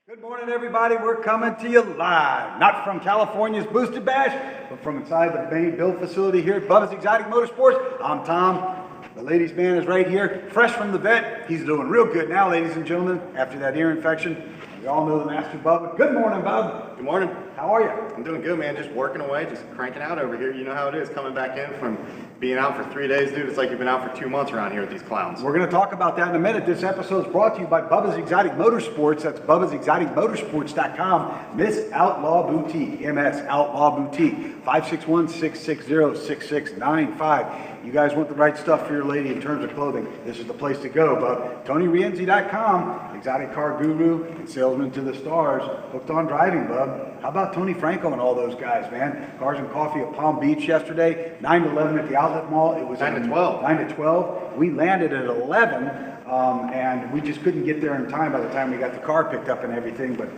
Good morning, everybody. We're coming to you live, not from California's Boosted Bash, but from inside the main build facility here at Bubba's Exotic Motorsports. I'm Tom. The ladies' man is right here, fresh from the vet. He's doing real good now, ladies and gentlemen, after that ear infection. We all know the master, Bubba. Good morning, Bub. Good morning. How are you? I'm doing good, man. Just working away, just cranking out over here. You know how it is, coming back in from being out for 3 days, dude. It's like you've been out for 2 months around here with these clowns. We're going to talk about that in a minute. This episode is brought to you by Bubba's Exotic Motorsports. That's Bubba'sExoticMotorsports.com. Miss Outlaw Boutique, MS Outlaw Boutique, 561-660-6695. You guys want the right stuff for your lady in terms of clothing, this is the place to go. But TonyRienzi.com, exotic car guru and salesman to the stars, hooked on driving, bub. How about Tony Franco and all those guys, man? Cars and Coffee at Palm Beach yesterday, 9 to 11 at the outlet mall. It was 9 to 12. 9 to 12. We landed at 11, and we just couldn't get there in time by the time we got the car picked up and everything. But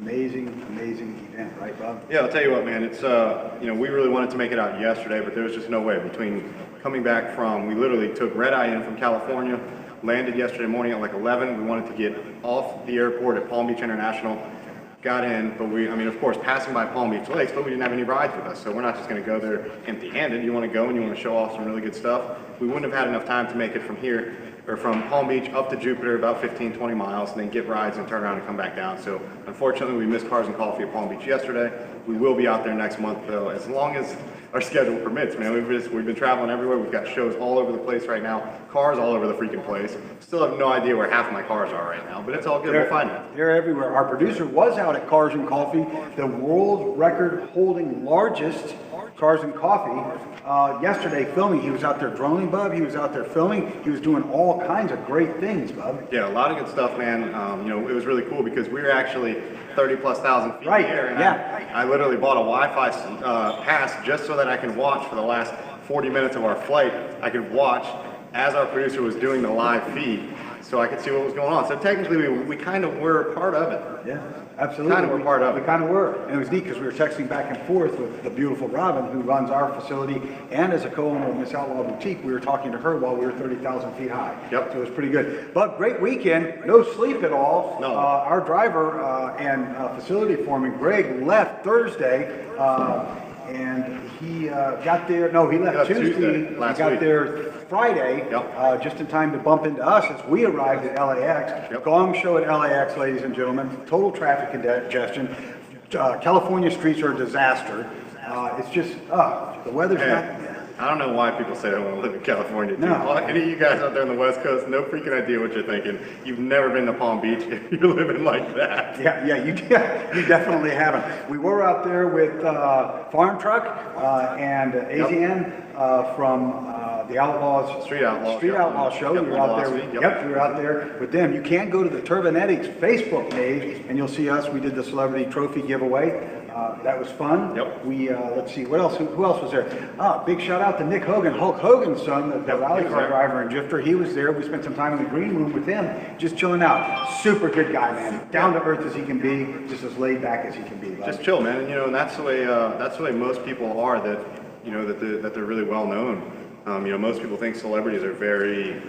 amazing event, right, Bob? Yeah, I'll tell you what, man. It's we really wanted to make it out yesterday, but there was just no way. Between coming back from, we literally took red eye in from California, landed yesterday morning at like 11. We wanted to get off the airport at Palm Beach International, got in, but of course, passing by Palm Beach Lakes, but we didn't have any rides with us, so we're not just going to go there empty-handed. You want to go and you want to show off some really good stuff. We wouldn't have had enough time to make it from here, or from Palm Beach up to Jupiter, about 15-20 miles, and then get rides and turn around and come back down. So unfortunately, we missed Cars and Coffee at Palm Beach yesterday. We will be out there next month, though, as long as our schedule permits, man. We've been traveling everywhere. We've got shows all over the place right now, cars all over the freaking place. Still have no idea where half of my cars are right now, but it's all good. We'll find them. They're everywhere. Our producer was out at Cars and Coffee, the world record holding largest Cars and Coffee, yesterday filming. He was out there droning, Bub. He was out there filming. He was doing all kinds of great things, Bub. Yeah, a lot of good stuff, man. It was really cool because we were actually 30,000+ feet right. in the air. And yeah. I literally bought a Wi-Fi pass just so that I could watch for the last 40 minutes of our flight. I could watch as our producer was doing the live feed, so I could see what was going on. So technically, we kind of were part of it. Yeah, absolutely. Kind of were part of it. We kind of were. And it was neat because we were texting back and forth with the beautiful Robin, who runs our facility, and as a co-owner of Miss Outlaw Boutique, we were talking to her while we were 30,000 feet high. Yep. So it was pretty good. But great weekend, no sleep at all. No. Our driver and facility foreman, Greg, left Thursday. And he got there, no, he left Tuesday. He got there Friday, yep. Just in time to bump into us as we arrived at LAX. Yep. Gong show at LAX, ladies and gentlemen. Total traffic congestion. California streets are a disaster. It's just, the weather's not... I don't know why people say they want to live in California. No. Any of you guys out there on the West Coast, no freaking idea what you're thinking. You've never been to Palm Beach if you're living like that. Yeah, you definitely haven't. We were out there with Farm Truck and AZN from the Outlaws Street Outlaw show. Yep, We were out there. We were out there with them. You can go to the Turbonetics Facebook page and you'll see us. We did the celebrity trophy giveaway. That was fun. Yep. We let's see what else. Who else was there? Big shout out to Nick Hogan, Hulk Hogan's son, the rally car driver and drifter. He was there. We spent some time in the green room with him, just chilling out. Super good guy, man. Down to earth as he can be, just as laid back as he can be. Right? Just chill, man. And that's the way most people are. That that they're really well known. Most people think celebrities are very,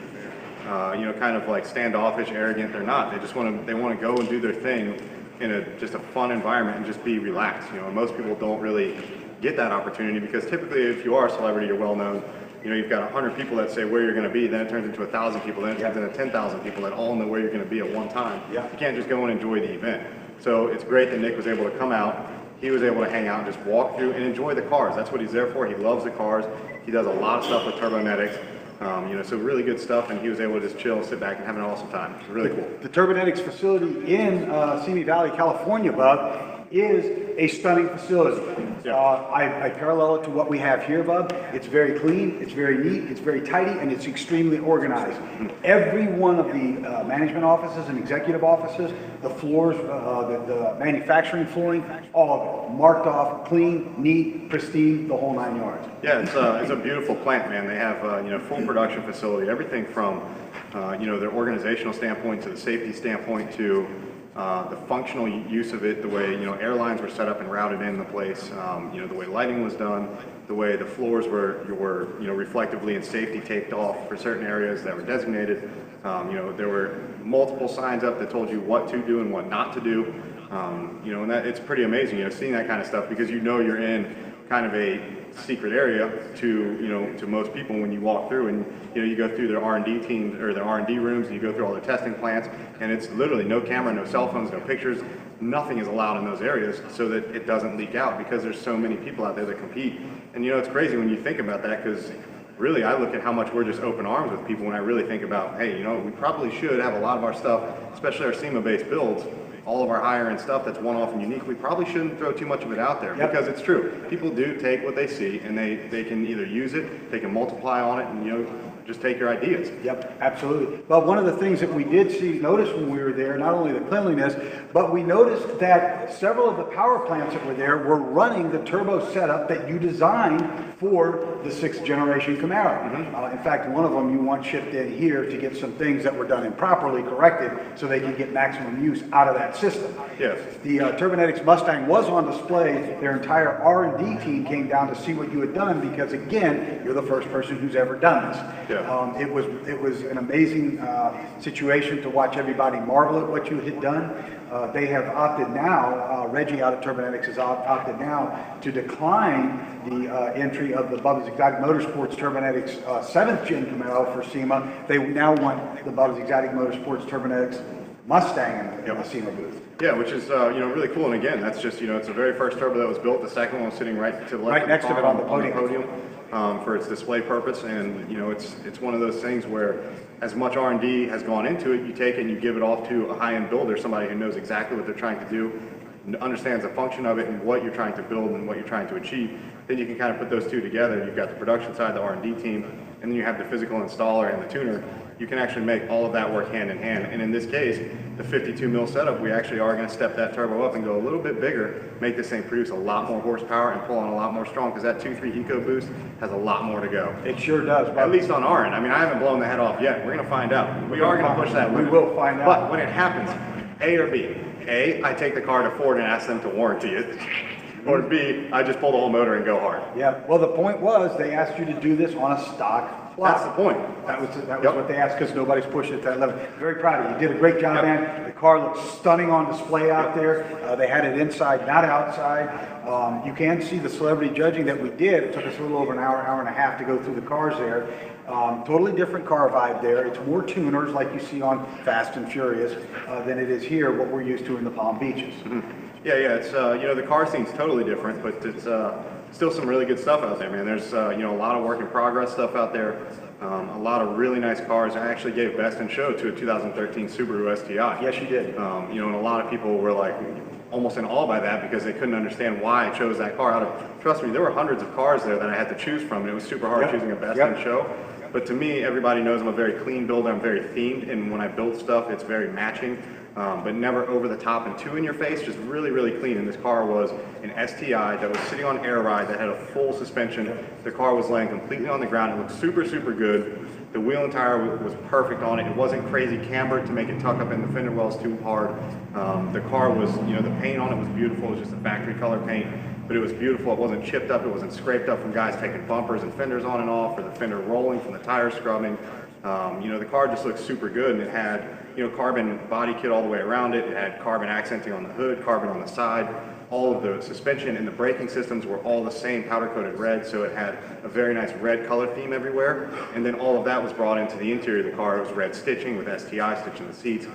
kind of like standoffish, arrogant. They're not. They just want to go and do their thing in just a fun environment and just be relaxed. Most people don't really get that opportunity because typically if you are a celebrity, you're well known. You've got 100 people that say where you're going to be, then it turns into 1,000 people, then it turns into 10,000 people that all know where you're going to be at one time. Yeah. You can't just go and enjoy the event. So it's great that Nick was able to come out. He was able to hang out and just walk through and enjoy the cars. That's what he's there for. He loves the cars. He does a lot of stuff with Turbonetics. So really good stuff, and he was able to just chill, sit back, and have an awesome time. It's really cool. The Turbonetics facility in Simi Valley, California, Bub, is a stunning facility. Yeah. I parallel it to what we have here, Bub. It's very clean, it's very neat, it's very tidy, and it's extremely organized. Every one of the management offices and executive offices, the floors, the manufacturing flooring, all of it marked off, clean, neat, pristine, the whole 9 yards. Yeah, it's a beautiful plant, man. They have full production facility, everything from their organizational standpoint to the safety standpoint to the functional use of it, the way, you know, airlines were set up and routed in the place, you know, the way lighting was done, the way the floors were, you know, reflectively and safety taped off for certain areas that were designated. You know, there were multiple signs up that told you what to do and what not to do. You know, and that it's pretty amazing, you know, seeing that kind of stuff, because you know you're in kind of a secret area to, you know, to most people when you walk through, and you know, you go through their R&D teams or their R&D rooms, and you go through all their testing plants, and it's literally no camera, no cell phones, no pictures, nothing is allowed in those areas so that it doesn't leak out, because there's so many people out there that compete. And you know, it's crazy when you think about that, because really I look at how much we're just open arms with people when I really think about, hey, you know, we probably should have a lot of our stuff, especially our SEMA-based builds, all of our higher end stuff that's one-off and unique, we probably shouldn't throw too much of it out there. Yep. Because it's true. People do take what they see, and they can either use it, they can multiply on it, and you know, just take your ideas. Yep, absolutely. Well, one of the things that we did notice when we were there, not only the cleanliness, but we noticed that several of the power plants that were there were running the turbo setup that you designed for the 6th generation Camaro. In fact, one of them you want shipped in here to get some things that were done improperly corrected so they can get maximum use out of that system. Yes. The Turbonetics Mustang was on display. Their entire R&D team came down to see what you had done, because again, you're the first person who's ever done this. Yeah. It was an amazing situation to watch everybody marvel at what you had done. They have opted now, Reggie out of Turbonetics has opted now to decline the entry of the Bubba's Exotic Motorsports Turbonetics 7th Gen Camaro for SEMA. They now want the Bubba's Exotic Motorsports Turbonetics Mustang in the SEMA booth. Yeah, which is you know, really cool. And again, that's just, you know, it's the very first turbo that was built. The second one was sitting right to the left, right next to it on the podium. For its display purpose. And you know, it's one of those things where as much R&D has gone into it, you take it and you give it off to a high-end builder, somebody who knows exactly what they're trying to do, understands the function of it and what you're trying to build and what you're trying to achieve. Then you can kind of put those two together. You've got the production side, the R&D team, and then you have the physical installer and the tuner. You can actually make all of that work hand in hand. And in this case, the 52 mil setup, we actually are going to step that turbo up and go a little bit bigger, make this thing produce a lot more horsepower and pull on a lot more strong, because that 2.3 EcoBoost has a lot more to go. It sure does. At least on our end. I mean, I haven't blown the head off yet. We're going to find out. We are going to push that limit. We will find out. But when it happens, A or B. A, I take the car to Ford and ask them to warranty it. Or B, I just pull the whole motor and go hard. Yeah, well, the point was they asked you to do this on a stock lot. That's the point. That was what they asked, because nobody's pushing it to that level. Very proud of you. You did a great job, man. The car looks stunning on display out there. They had it inside, not outside. You can see the celebrity judging that we did. It took us a little over an hour and a half to go through the cars there. Totally different car vibe there. It's more tuners like you see on Fast and Furious than it is here, what we're used to in the Palm Beaches. Yeah, it's you know, the car scene's totally different, but it's still some really good stuff out there, man. There's you know, a lot of work in progress stuff out there, a lot of really nice cars. I actually gave Best in Show to a 2013 Subaru STI. Yes, you did. You know, and a lot of people were like almost in awe by that, because they couldn't understand why I chose that car. Out of, trust me, there were hundreds of cars there that I had to choose from, and it was super hard choosing a Best in Show. But to me, everybody knows I'm a very clean builder. I'm very themed, and when I build stuff, it's very matching. But never over the top and too in your face, just really, really clean. And this car was an STI that was sitting on air ride that had a full suspension. The car was laying completely on the ground. It looked super, super good. The wheel and tire was perfect on it. It wasn't crazy cambered to make it tuck up in the fender wells too hard. The car was, you know, the paint on it was beautiful. It was just a factory color paint, but it was beautiful. It wasn't chipped up. It wasn't scraped up from guys taking bumpers and fenders on and off, or the fender rolling from the tire scrubbing. You know, the car just looked super good, and it had, you know, carbon body kit all the way around it. It had carbon accenting on the hood, carbon on the side. All of the suspension and the braking systems were all the same powder coated red, so it had a very nice red color theme everywhere. And then all of that was brought into the interior of the car. It was red stitching with STI stitching the seats.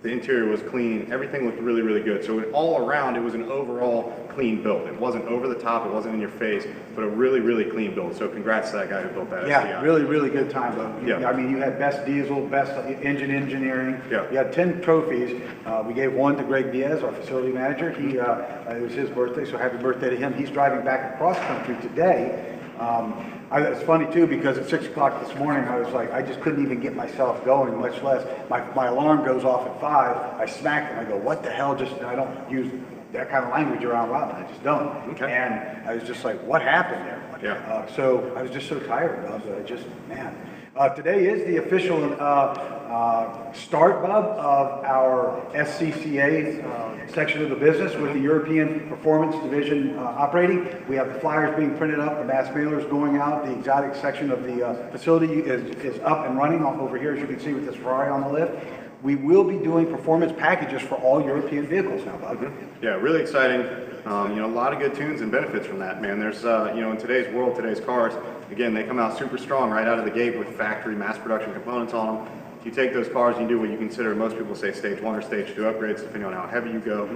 The interior was clean. Everything looked really, really good. So all around, it was an overall clean build. It wasn't over the top. It wasn't in your face, but a really, really clean build. So congrats to that guy who built that STI. Yeah, really, really good time, though. Yeah. I mean, you had best diesel, best engine engineering. Yeah. You had 10 trophies. We gave one to Greg Diaz, our facility manager. It was his birthday, so happy birthday to him. He's driving back across country today. It's funny too, because at 6 o'clock this morning, I was like, I just couldn't even get myself going, much less my alarm goes off at 5. I smack it. I go, what the hell? I don't use that kind of language around Robin. I just don't. Okay. And I was just like, what happened there? Yeah. So I was just so tired of it. Man. Today is the official start, Bub, of our SCCA section of the business with the European Performance Division operating. We have the flyers being printed up, the mass mailers going out, the exotic section of the facility is up and running over here, as you can see with this Ferrari on the lift. We will be doing performance packages for all European vehicles now, Bub. Yeah, really exciting. A lot of good tunes and benefits from that, man. There's, in today's world, today's cars, again, they come out super strong right out of the gate with factory mass production components on them. You take those cars and you do what you consider, most people say stage 1 or stage 2 upgrades, depending on how heavy you go.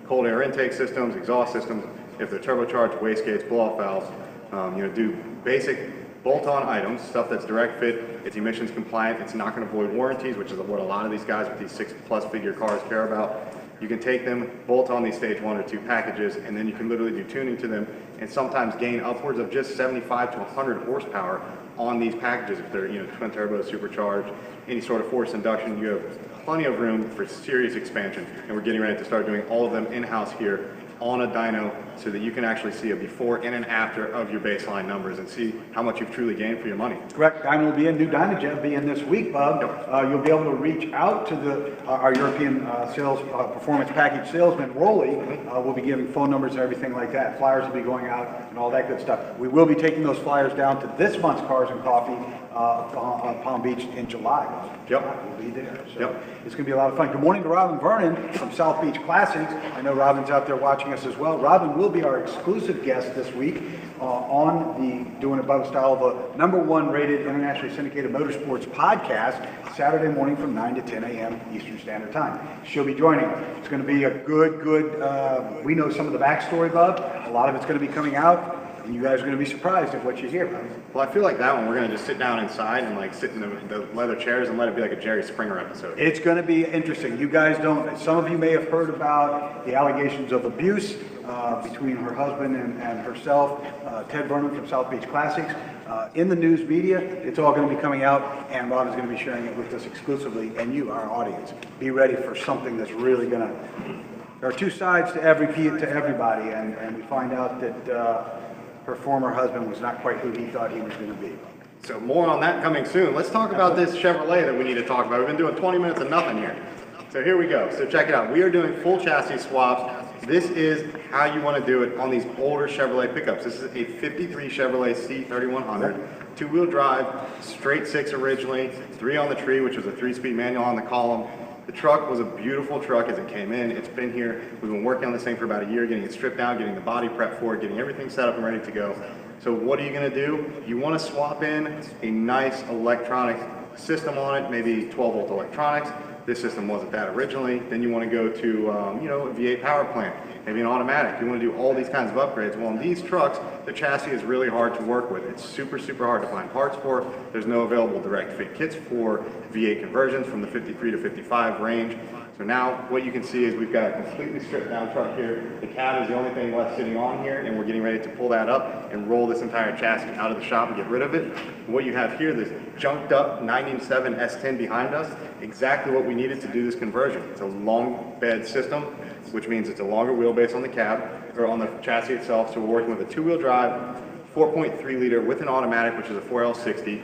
Cold air intake systems, exhaust systems, if they're turbocharged, wastegates, blow-off valves, do basic bolt-on items, stuff that's direct fit, it's emissions compliant, it's not going to void warranties, which is what a lot of these guys with these 6+ figure cars care about. You can take them, bolt on these stage 1 or 2 packages, and then you can literally do tuning to them and sometimes gain upwards of just 75 to 100 horsepower on these packages if they're twin turbo, supercharged, any sort of forced induction. You have plenty of room for serious expansion, and we're getting ready to start doing all of them in-house here on a dyno so that you can actually see a before and an after of your baseline numbers and see how much you've truly gained for your money. Correct. Dyno will be in, new Dynojet will be in this week, Bub. Yep. You'll be able to reach out to our European sales performance package salesman, Rolly. We'll be giving phone numbers and everything like that. Flyers will be going out and all that good stuff. We will be taking those flyers down to this month's Cars and Coffee on Palm Beach in July. Yep. We'll be there. So it's going to be a lot of fun. Good morning to Robin Vernon from South Beach Classics. I know Robin's out there watching us as well. Robin will be our exclusive guest this week doing Above Style, the #1 rated internationally syndicated motorsports podcast, Saturday morning from 9 to 10 a.m. Eastern Standard Time. She'll be joining us. It's going to be a good, we know some of the backstory, Bub. A lot of it's going to be coming out. And you guys are going to be surprised at what you hear, man. Well, I feel like that one, we're going to just sit down inside and sit in the leather chairs and let it be like a Jerry Springer episode. It's going to be interesting. You guys don't, some of you may have heard about the allegations of abuse between her husband and herself, Ted Vernon from South Beach Classics. In the news media, it's all going to be coming out, and Rob is going to be sharing it with us exclusively, and you, our audience. Be ready for something that's really going to, there are two sides to everybody, and we find out that her former husband was not quite who he thought he was going to be. So more on that coming soon. Let's talk about this Chevrolet that we need to talk about. We've been doing 20 minutes of nothing here. So here we go. So check it out. We are doing full chassis swaps. This is how you want to do it on these older Chevrolet pickups. This is a 53 Chevrolet C3100, 2-wheel drive, straight 6 originally, 3 on the tree, which was a 3-speed manual on the column. The truck was a beautiful truck as it came in. It's been here. We've been working on this thing for about a year, getting it stripped down, getting the body prepped for it, getting everything set up and ready to go. So what are you going to do? You want to swap in a nice electronic system on it, maybe 12-volt electronics. This system wasn't that originally. Then you want to go to, a V8 power plant, maybe an automatic. You want to do all these kinds of upgrades. Well, in these trucks, the chassis is really hard to work with. It's super, super hard to find parts for. There's no available direct fit kits for V8 conversions from the 53 to 55 range. So now what you can see is we've got a completely stripped down truck here. The cab is the only thing left sitting on here, and we're getting ready to pull that up and roll this entire chassis out of the shop and get rid of it. And what you have here, this junked up 97 S10 behind us, exactly what we needed to do this conversion. It's a long bed system, which means it's a longer wheelbase on the cab, or on the chassis itself. So we're working with a 2-wheel drive, 4.3 liter with an automatic, which is a 4L60.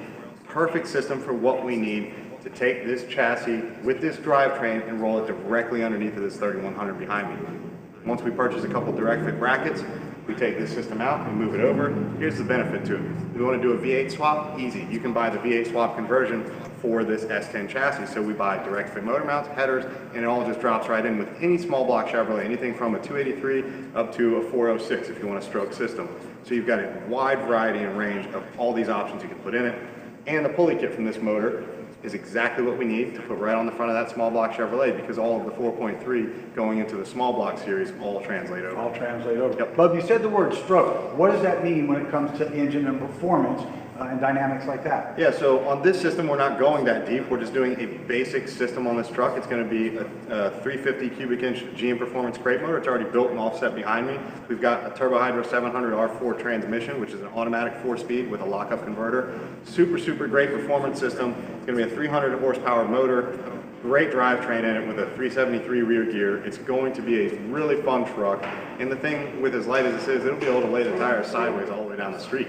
Perfect system for what we need to take this chassis with this drivetrain and roll it directly underneath of this 3100 behind me. Once we purchase a couple direct fit brackets, we take this system out and move it over. Here's the benefit to it. We want to do a V8 swap? Easy. You can buy the V8 swap conversion for this S10 chassis. So we buy direct fit motor mounts, headers, and it all just drops right in with any small block Chevrolet, anything from a 283 up to a 406 if you want a stroke system. So you've got a wide variety and range of all these options you can put in it. And the pulley kit from this motor is exactly what we need to put right on the front of that small block Chevrolet, because all of the 4.3 going into the small block series all translate over. All translate over. Yep. Bub, you said the word stroke. What does that mean when it comes to engine and performance and dynamics like that? Yeah, so on this system, we're not going that deep. We're just doing a basic system on this truck. It's going to be a 350 cubic inch GM Performance crate motor. It's already built and offset behind me. We've got a Turbo Hydro 700 R4 transmission, which is an automatic 4-speed with a lockup converter. Super, super great performance system. It's going to be a 300 horsepower motor. Great drivetrain in it with a 373 rear gear. It's going to be a really fun truck. And the thing with as light as this is, it'll be able to lay the tires sideways all the way down the street.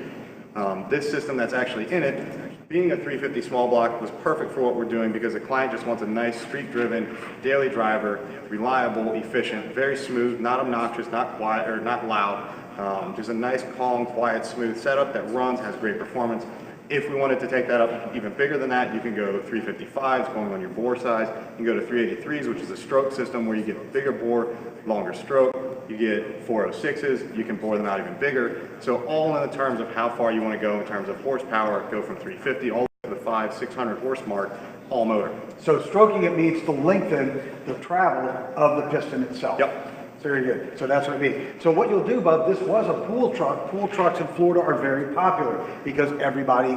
This system that's actually in it being a 350 small block was perfect for what we're doing because the client just wants a nice street-driven daily driver, reliable, efficient, very smooth, not obnoxious, not quiet or not loud. Just a nice, calm, quiet, smooth setup that runs, has great performance. If we wanted to take that up even bigger than that, you can go 355s going on your bore size. You can go to 383s, which is a stroke system where you get bigger bore, longer stroke. You get 406s, you can bore them out even bigger. So all in the terms of how far you want to go in terms of horsepower, go from 350 all the way to the 500-600 horse mark, all motor. So stroking it means to lengthen the travel of the piston itself. Yep. Very good. So that's what it means. So what you'll do, Bub, this was a pool truck. Pool trucks in Florida are very popular because everybody,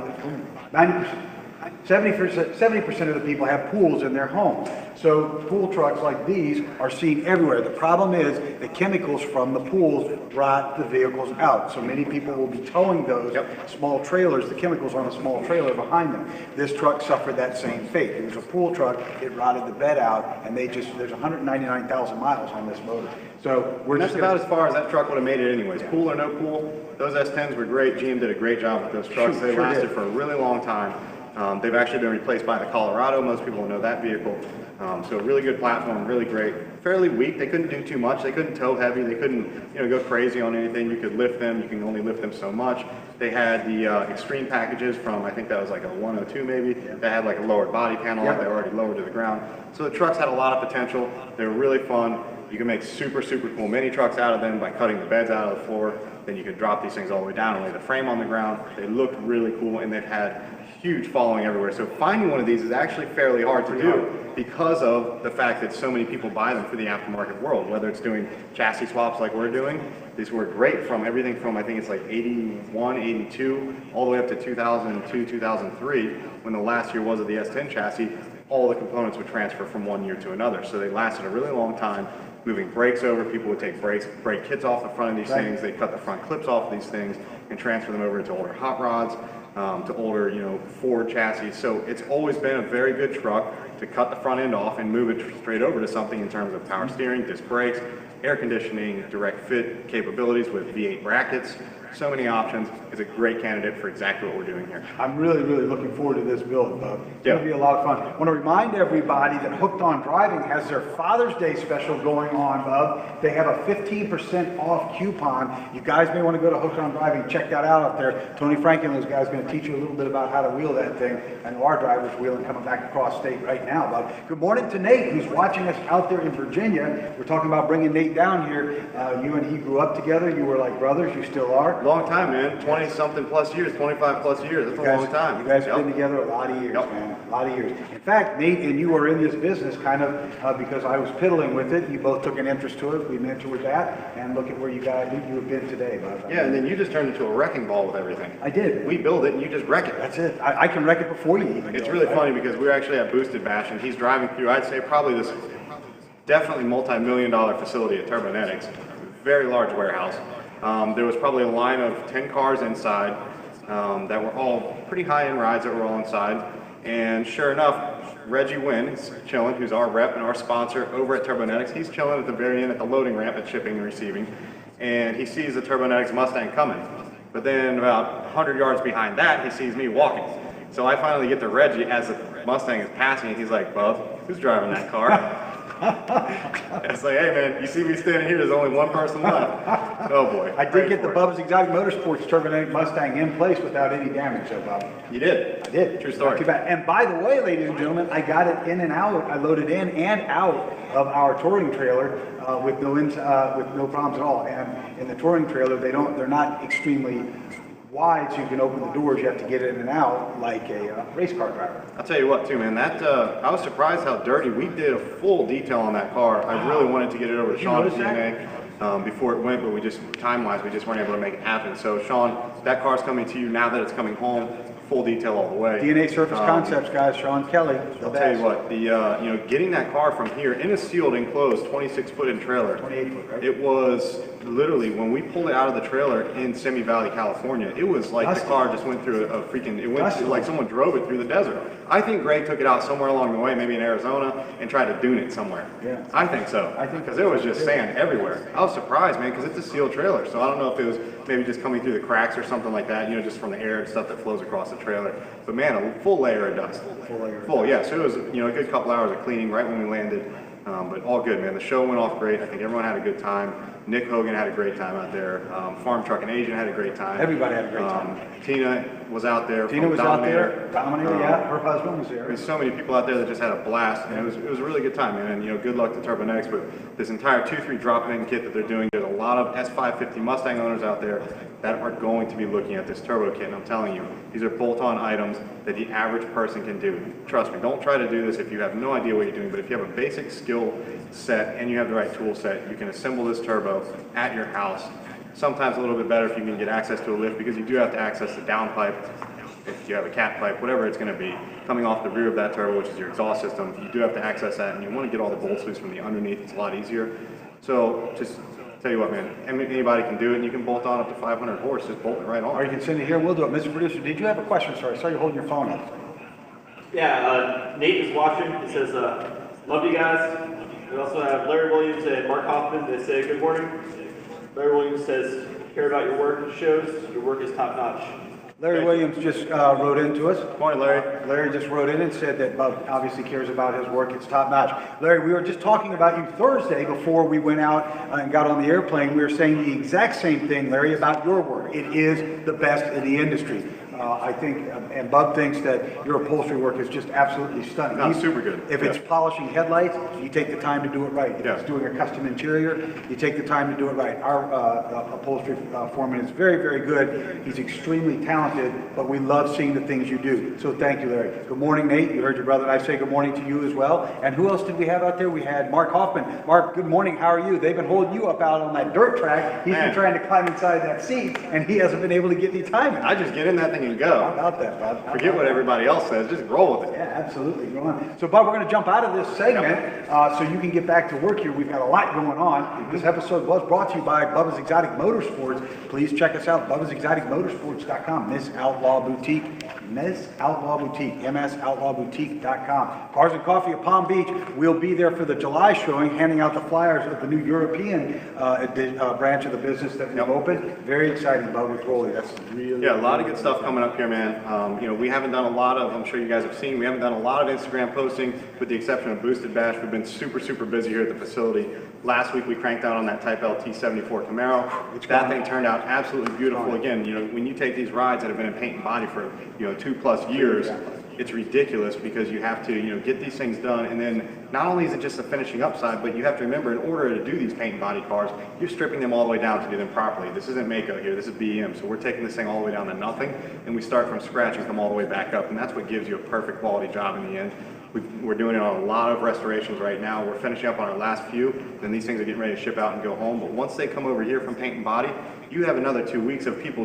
90%, 70% of the people have pools in their home. So pool trucks like these are seen everywhere. The problem is the chemicals from the pools rot the vehicles out. So many people will be towing those small trailers, the chemicals on a small trailer behind them. This truck suffered that same fate. It was a pool truck, it rotted the bed out, and there's 199,000 miles on this motor. So that's about as far as that truck would have made it anyways. Pool or no pool, those S10s were great. GM did a great job with those trucks. They lasted for a really long time. They've actually been replaced by the Colorado. Most people know that vehicle. So really good platform, really great. Fairly weak. They couldn't do too much. They couldn't tow heavy. They couldn't, go crazy on anything. You could lift them. You can only lift them so much. They had the extreme packages from, I think that was like a 102 maybe. That had like a lowered body panel that they already lowered to the ground. So the trucks had a lot of potential. They were really fun. You can make super, super cool mini trucks out of them by cutting the beds out of the floor. Then you could drop these things all the way down and lay the frame on the ground. They looked really cool, and they've had huge following everywhere. So finding one of these is actually fairly hard to do because of the fact that so many people buy them for the aftermarket world, whether it's doing chassis swaps like we're doing. These were great from everything from, I think it's like 81, 82, all the way up to 2002, 2003, when the last year was of the S10 chassis. All the components would transfer from one year to another. So they lasted a really long time. Moving brakes over, people would take brake kits off the front of these things. They cut the front clips off of these things and transfer them over into older hot rods, to older, Ford chassis. So it's always been a very good truck to cut the front end off and move it straight over to something in terms of power steering, disc brakes, air conditioning, direct fit capabilities with V8 brackets. So many options. It's a great candidate for exactly what we're doing here. I'm really, really looking forward to this build, Bub. It's going to be a lot of fun. I want to remind everybody that Hooked on Driving has their Father's Day special going on, Bub. They have a 15% off coupon. You guys may want to go to Hooked on Driving. Check that out up there. Tony Frank and those guys are going to teach you a little bit about how to wheel that thing. I know our driver's wheeling coming back across state right now, Bub. Good morning to Nate, who's watching us out there in Virginia. We're talking about bringing Nate down here. You and he grew up together. You were like brothers. You still are. Long time, man. 20-something plus years, 25 plus years. That's a long time. You guys have been together a lot of years, man. A lot of years. In fact, Nate and you were in this business kind of because I was piddling with it. You both took an interest to it. We mentored that, and look at where you guys you have been today, Bub. Yeah, and then you just turned into a wrecking ball with everything. I did. We build it, and you just wreck it. That's it. I can wreck it before you even. It's really funny because we're actually at Boosted Bash, and he's driving through. I'd say probably this definitely multi-million-dollar facility at Turbonetics. Very large warehouse. There was probably a line of 10 cars inside that were all pretty high-end rides that were all inside. And sure enough, Reggie Wynn is chilling, who's our rep and our sponsor over at Turbonetics. He's chilling at the very end at the loading ramp at shipping and receiving. And he sees the Turbonetics Mustang coming. But then about 100 yards behind that, he sees me walking. So I finally get to Reggie as the Mustang is passing, and he's like, "Bub, who's driving that car?" It's like, hey man, you see me standing here, there's only one person left. Oh boy. I did get the Bubba's Exotic Motorsports Turbonetics Mustang in place without any damage, so Bob. You did? I did. True story. Not too bad. And by the way, ladies and gentlemen, I got it in and out. I loaded in and out of our touring trailer with no problems at all. And in the touring trailer, they're not extremely wide, so you can open the doors. You have to get in and out like a race car driver. I'll tell you what too, man, that I was surprised how dirty. We did a full detail on that car. I really wanted to get it over to Sean at DNA before it went, but we just, time-wise, we just weren't able to make it happen. So Sean, that car's coming to you now that it's coming home. Full detail all the way. DNA Surface Concepts, guys. Sean Kelly. I'll tell you what, the getting that car from here in a sealed, enclosed, 26-foot in trailer. 28-foot, right? It was literally when we pulled it out of the trailer in Simi Valley, California. It was like the car just went through a freaking. It went through, like someone drove it through the desert. I think Greg took it out somewhere along the way, maybe in Arizona, and tried to dune it somewhere. Yeah. I think so. I think because there was just sand everywhere. I was surprised, man, because it's a sealed trailer. So I don't know if it was maybe just coming through the cracks or something like that. Just from the air and stuff that flows across the trailer. But man, a full layer of dust. Full, yeah. So it was, a good couple hours of cleaning right when we landed. But all good, man. The show went off great. I think everyone had a good time. Nick Hogan had a great time out there. Farm Truck and Asian had a great time. Everybody had a great time. Tina was out there. Tina was out there. Dominator, yeah. Her husband was there. There's so many people out there that just had a blast, and it was a really good time, man. And good luck to Turbonetics with this entire 2-3 drop-in kit that they're doing. There's a lot of S550 Mustang owners out there that are going to be looking at this turbo kit, and I'm telling you, these are bolt-on items that the average person can do. Trust me, don't try to do this if you have no idea what you're doing, but if you have a basic skill set and you have the right tool set, you can assemble this turbo at your house. Sometimes a little bit better if you can get access to a lift, because you do have to access the downpipe. If you have a cat pipe, whatever it's going to be, coming off the rear of that turbo, which is your exhaust system, you do have to access that, and you want to get all the bolts loose from the underneath. It's a lot easier. So just tell you what, man, anybody can do it, and you can bolt on up to 500 horse. Just bolt it right on. Or you can send it here, and we'll do it. Mr. Producer, did you have a question, sir? I saw you holding your phone up. Yeah, Nate is watching. He says, love you guys. We also have Larry Williams and Mark Hoffman. They say, good morning. Larry Williams says, care about your work. It shows your work is top notch. Larry Williams just wrote into us. Good morning, Larry. Larry just wrote in and said that Bub obviously cares about his work. It's top notch. Larry, we were just talking about you Thursday before we went out and got on the airplane. We were saying the exact same thing, Larry, about your work. It is the best in the industry. I think, and Bub thinks that your upholstery work is just absolutely stunning. No, super good. If it's polishing headlights, you take the time to do it right. If it's doing a custom interior, you take the time to do it right. Our upholstery foreman is very, very good. He's extremely talented, but we love seeing the things you do. So thank you, Larry. Good morning, Nate. You heard your brother and I say good morning to you as well. And who else did we have out there? We had Mark Hoffman. Mark, good morning. How are you? They've been holding you up out on that dirt track. He's been trying to climb inside that seat, and he hasn't been able to get any time in. I just get in that thing and go. How about that, Bob? Forget what everybody else says. Just roll with it. Yeah, absolutely. Go on. So, Bob, we're going to jump out of this segment so you can get back to work here. We've got a lot going on. This episode was brought to you by Bubba's Exotic Motorsports. Please check us out, Bubba'sExoticMotorsports.com. Miss Outlaw Boutique, MSOutlawBoutique.com. Cars and Coffee at Palm Beach. We'll be there for the July showing, handing out the flyers of the new European branch of the business that we've opened. Very exciting, Bob, with Rolly. That's really a lot of good stuff coming up here, man. We haven't done a lot of, I'm sure you guys have seen, we haven't done a lot of Instagram posting with the exception of Boosted Bash. We've been super, super busy here at the facility. Last week we cranked out on that Type LT 74 Camaro. That thing turned out absolutely beautiful. Again, when you take these rides that have been in paint and body for 2+ years, it's ridiculous because you have to get these things done, and then not only is it just the finishing up side, but you have to remember, in order to do these paint and body cars, you're stripping them all the way down to do them properly. This isn't Mako here, this is BEM, so we're taking this thing all the way down to nothing, and we start from scratch and come all the way back up, and that's what gives you a perfect quality job in the end. We're doing it on a lot of restorations right now. We're finishing up on our last few, then these things are getting ready to ship out and go home. But once they come over here from paint and body, you have another 2 weeks of people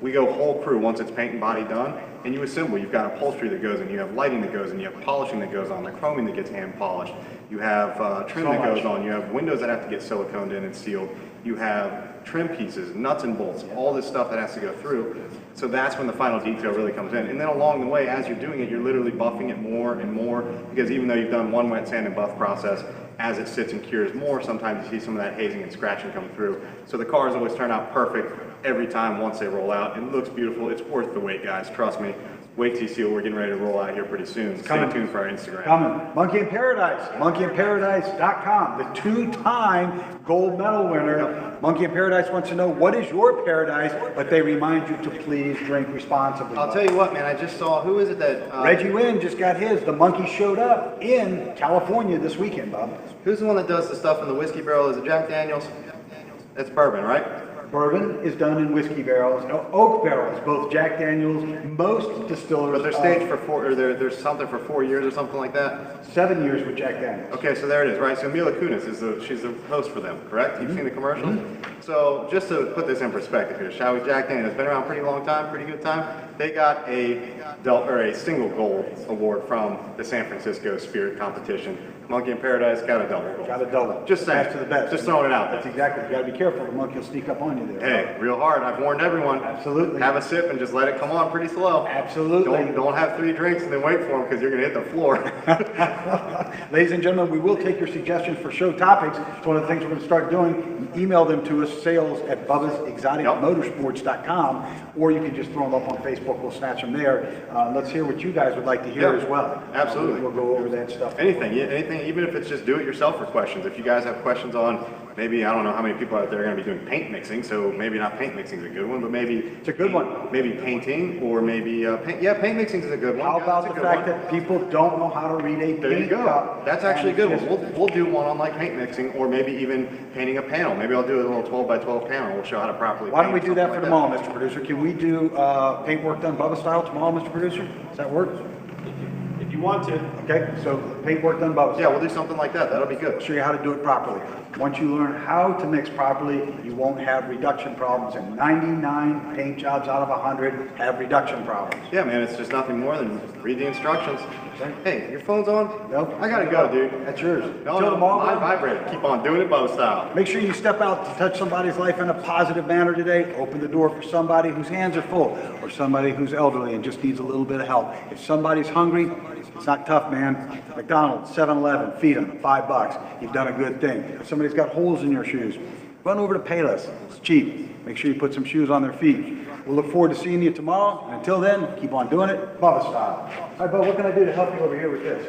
we go whole crew once it's paint and body done, and you assemble. You've got upholstery that goes in, you have lighting that goes in, you have polishing that goes on, the chroming that gets hand polished, you have trim that goes on, you have windows that have to get siliconed in and sealed, you have trim pieces, nuts and bolts, all this stuff that has to go through. So that's when the final detail really comes in. And then along the way, as you're doing it, you're literally buffing it more and more, because even though you've done one wet sand and buff process, as it sits and cures more, sometimes you see some of that hazing and scratching come through. So the cars always turn out perfect every time once they roll out. It looks beautiful. It's worth the wait, guys. Trust me. Wait till you see what we're getting ready to roll out here pretty soon. Stay tuned for our Instagram. Coming. Monkey in Paradise. MonkeyInParadise.com. The 2-time gold medal winner. Monkey in Paradise wants to know, what is your paradise? But they remind you to please drink responsibly. I'll tell you what, man. I just saw, who is it that... Reggie Wynn just got his. The monkey showed up in California this weekend, Bob. Who's the one that does the stuff in the whiskey barrel? Is it Jack Daniels? That's bourbon, right? Bourbon is done in whiskey barrels, oak barrels, both Jack Daniels, most distillers. But they're staged for 4, or there's something for 4 years or something like that? 7 years with Jack Daniels. Okay, so there it is, right? So Mila Kunis she's the host for them, correct? You've seen the commercial? So just to put this in perspective here, shall we? Jack Daniels has been around pretty long time, pretty good time. They got a single gold award from the San Francisco Spirit Competition. Monkey in paradise, got a double. Got a double. Just saying. Best to the best. Just throwing it out there. That's exactly. You got to be careful. The monkey will sneak up on you there. Hey, real hard. I've warned everyone. Absolutely. Have a sip and just let it come on pretty slow. Absolutely. Don't have 3 drinks and then wait for them because you're going to hit the floor. Ladies and gentlemen, we will take your suggestions for show topics. It's one of the things we're going to start doing. Email them to us, sales@bubbasexoticmotorsports.com, or you can just throw them up on Facebook. We'll snatch them there. Let's hear what you guys would like to hear Yep. as well. Absolutely. We'll go over that stuff. Anything, even if it's just do-it-yourself for questions. If you guys have questions on, maybe, I don't know how many people out there are going to be doing paint mixing, so maybe not paint mixing is a good one, but maybe It's a good one. Maybe painting, or maybe paint. Yeah, paint mixing is a good one. How Yeah, about that's the a good fact one. that people don't know how to read a There you paint go. cup? That's actually a good And one. We'll do one on like paint mixing, or maybe even painting a panel. Maybe I'll do a little 12 by 12 panel. We'll show how to properly. Why don't we paint do that for something tomorrow, like Mr. Producer? Can we do paint work done Bubba style tomorrow, Mr. Producer? Does that work? If you want to. Okay, so paint work done Bubba that. style. Yeah, we'll do something like that. That'll be good. Show you how to do it properly. Once you learn how to mix properly, you won't have reduction problems, and 99 paint jobs out of 100 have reduction problems. Yeah, man, it's just nothing more than read the instructions. Hey, your phone's on? Nope. I gotta go, dude. That's yours. No, Till no, tomorrow, mine man. vibrated. Keep on doing it Bo style. Make sure you step out to touch somebody's life in a positive manner today. Open the door for somebody whose hands are full, or somebody who's elderly and just needs a little bit of help. If somebody's hungry, it's not tough, man. McDonald's, 7-Eleven, feed them, $5. You've done a good thing. If somebody's got holes in your shoes, run over to Payless. It's cheap. Make sure you put some shoes on their feet. We'll look forward to seeing you tomorrow. And until then, keep on doing it, Bubba style. All right, Bubba, what can I do to help you over here with this?